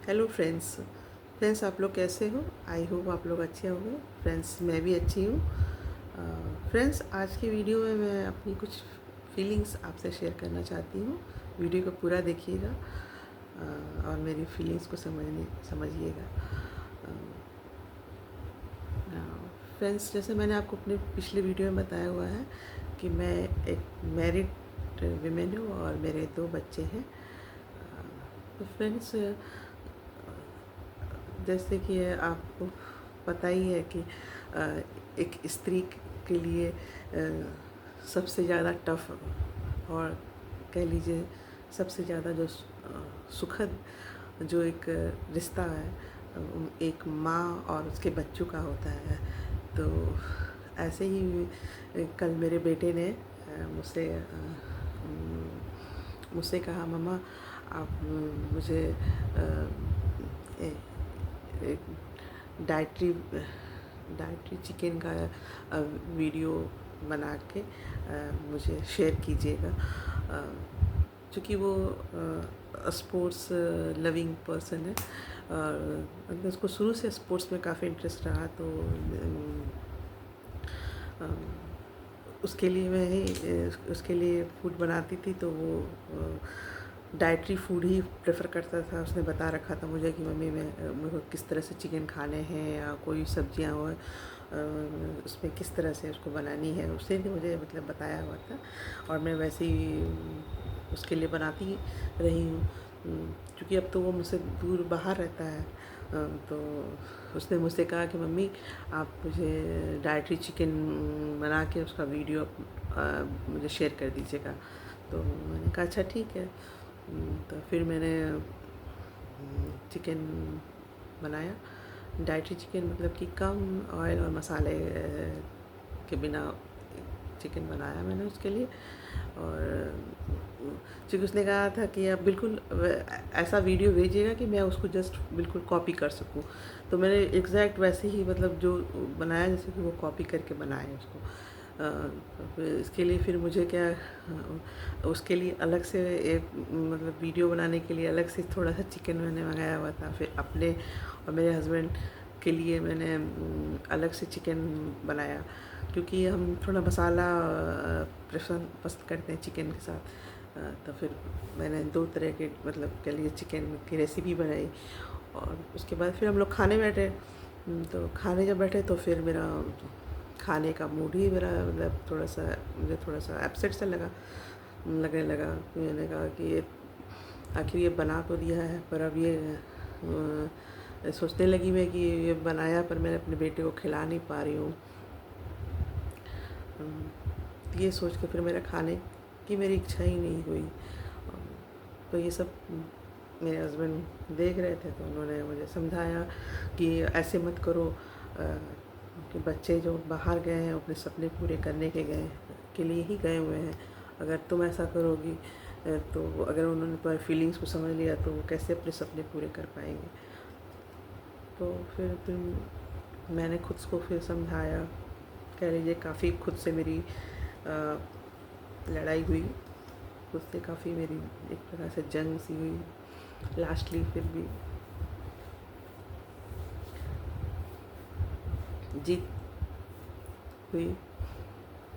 Hello friends आप लोग कैसे हो। आई होप आप लोग अच्छे होंगे। फ्रेंड्स मैं भी अच्छी हूँ। फ्रेंड्स आज की वीडियो में मैं अपनी कुछ फीलिंग्स आपसे शेयर करना चाहती हूँ। वीडियो को पूरा देखिएगा और मेरी फीलिंग्स को समझिएगा। फ्रेंड्स जैसे मैंने आपको अपने पिछले वीडियो में बताया हुआ है कि मैं एक मैरिड विमेन हूँ और मेरे 2 बच्चे हैं। तो फ्रेंड्स जैसे कि आपको पता ही है कि एक स्त्री के लिए सबसे ज़्यादा टफ और कह लीजिए सबसे ज़्यादा जो सुखद जो एक रिश्ता है एक माँ और उसके बच्चों का होता है। तो ऐसे ही कल मेरे बेटे ने मुझसे कहा, मम्मा आप मुझे एक डाइटरी चिकन का वीडियो बना के मुझे शेयर कीजिएगा। चूँकि वो स्पोर्ट्स लविंग पर्सन है और मतलब उसको शुरू से स्पोर्ट्स में काफ़ी इंटरेस्ट रहा। तो उसके लिए मैं ही उसके लिए फूड बनाती थी। तो वो डाइटरी फूड ही प्रेफर करता था। उसने बता रखा था मुझे कि मम्मी मेरे को किस तरह से चिकन खाने हैं या कोई सब्जियां हो उसमें किस तरह से उसको बनानी है, उसने भी मुझे मतलब बताया हुआ था और मैं वैसे ही उसके लिए बनाती रही हूँ। क्योंकि अब तो वो मुझसे दूर बाहर रहता है। तो उसने मुझसे कहा कि मम्मी आप मुझे डाइटरी चिकन बना के उसका वीडियो मुझे शेयर कर दीजिएगा। तो मैंने कहा अच्छा ठीक है। तो फिर मैंने चिकन बनाया। डाइटरी चिकन मतलब कि कम ऑयल और मसाले के बिना चिकन बनाया मैंने उसके लिए। और क्योंकि उसने कहा था कि आप बिल्कुल ऐसा वीडियो भेजिएगा कि मैं उसको जस्ट बिल्कुल कॉपी कर सकूं। तो मैंने एग्जैक्ट वैसे ही मतलब जो बनाया जैसे कि वो कॉपी करके बनाया उसको। तो इसके लिए फिर मुझे क्या उसके लिए अलग से एक मतलब वीडियो बनाने के लिए अलग से थोड़ा सा चिकन मैंने मंगाया हुआ था। फिर अपने और मेरे हस्बैंड के लिए मैंने अलग से चिकन बनाया, क्योंकि हम थोड़ा मसाला पसंद करते हैं चिकन के साथ। तो फिर मैंने 2 तरह के मतलब कह लीजिए चिकन की रेसिपी बनाई। और उसके बाद फिर हम लोग खाने बैठे। तो खाने जब बैठे तो फिर मेरा खाने का मूड ही मेरा मतलब मुझे थोड़ा सा अपसेट सा लगने लगा। मैंने कहा कि ये आखिर ये बना तो दिया है पर अब ये सोचने लगी मैं कि ये बनाया पर मैं अपने बेटे को खिला नहीं पा रही हूँ। ये सोच के फिर मेरा खाने की मेरी इच्छा ही नहीं हुई। तो ये सब मेरे हस्बैंड देख रहे थे तो उन्होंने मुझे समझाया कि ऐसे मत करो कि बच्चे जो बाहर गए हैं अपने सपने पूरे करने के लिए ही गए हुए हैं। अगर तुम ऐसा करोगी तो अगर उन्होंने तुम्हारी फीलिंग्स को समझ लिया तो वो कैसे अपने सपने पूरे कर पाएंगे। तो फिर मैंने खुद को फिर समझाया। कह लीजिए काफ़ी खुद से मेरी लड़ाई हुई। खुद से काफ़ी मेरी एक प्रकार से जंग सी हुई। लास्टली फिर भी जीत हुई।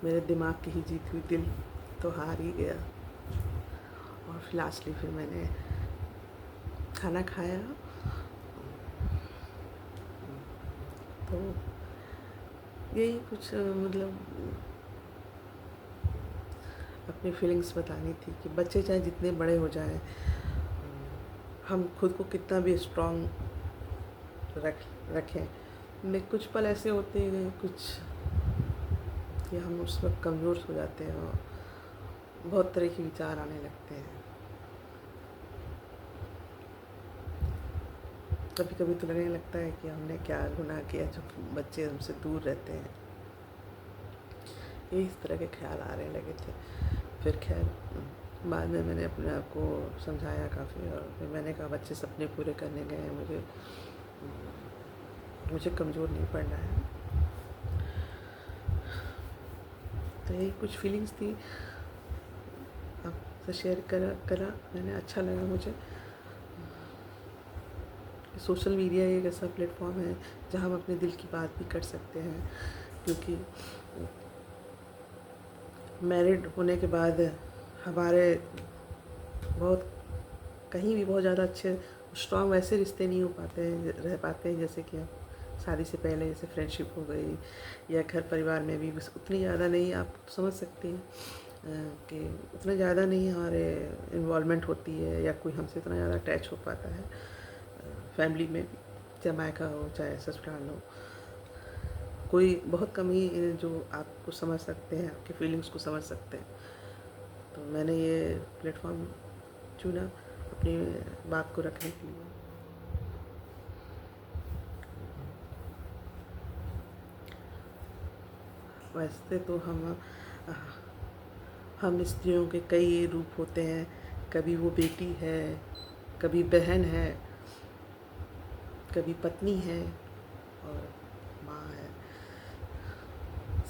मेरे दिमाग की ही जीत हुई, दिल तो हार ही गया। और फिर लास्टली फिर मैंने खाना खाया। तो यही कुछ मतलब अपनी फीलिंग्स बतानी थी कि बच्चे चाहे जितने बड़े हो जाएं, हम खुद को कितना भी स्ट्रॉन्ग रखें, में कुछ पल ऐसे होते हैं कुछ कि हम उस वक्त कमज़ोर हो जाते हैं और बहुत तरह के विचार आने लगते हैं। कभी कभी तो लगने लगता है कि हमने क्या गुनाह किया जो बच्चे हमसे दूर रहते हैं। ये इस तरह के ख्याल आने लगे थे। फिर खैर बाद में मैंने अपने आप को समझाया काफ़ी और फिर मैंने कहा बच्चे सपने पूरे करने गए हैं, मुझे कमज़ोर नहीं पड़ना है। तो यही कुछ फीलिंग्स थी आपसे शेयर करा मैंने। अच्छा लगा मुझे। सोशल मीडिया एक ऐसा प्लेटफॉर्म है जहाँ हम अपने दिल की बात भी कर सकते हैं, क्योंकि मैरिड होने के बाद हमारे बहुत कहीं भी बहुत ज़्यादा अच्छे स्ट्रॉन्ग वैसे रिश्ते नहीं हो पाते हैं, रह पाते हैं जैसे कि हम शादी से पहले, जैसे फ्रेंडशिप हो गई या घर परिवार में भी बस उतनी ज़्यादा नहीं, आप समझ सकती हैं कि उतना ज़्यादा नहीं हमारे इन्वॉल्वमेंट होती है या कोई हमसे इतना ज़्यादा अटैच हो पाता है फैमिली में, चाहे मायका हो चाहे ससुराल हो। कोई बहुत कम ही जो आपको समझ सकते हैं, आपके फीलिंग्स को समझ सकते हैं। तो मैंने ये प्लेटफॉर्म चुना अपनी बात को रखने के लिए। वैसे तो हम स्त्रियों के कई रूप होते हैं, कभी वो बेटी है, कभी बहन है, कभी पत्नी है और माँ है।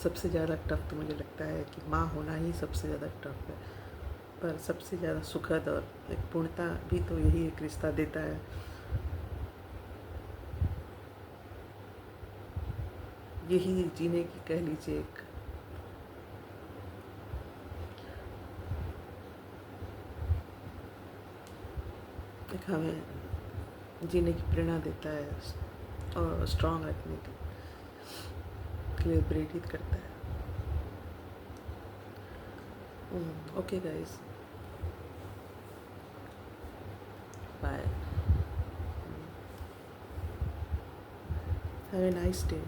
सबसे ज़्यादा टफ तो मुझे लगता है कि माँ होना ही सबसे ज़्यादा टफ है, पर सबसे ज़्यादा सुखद और एक पूर्णता भी तो यही एक रिश्ता देता है। यही जीने की कह लीजिए एक हमें जीने की प्रेरणा देता है और स्ट्रांग रखने के लिए प्रेरित करता है। Okay guys, bye, have a nice day.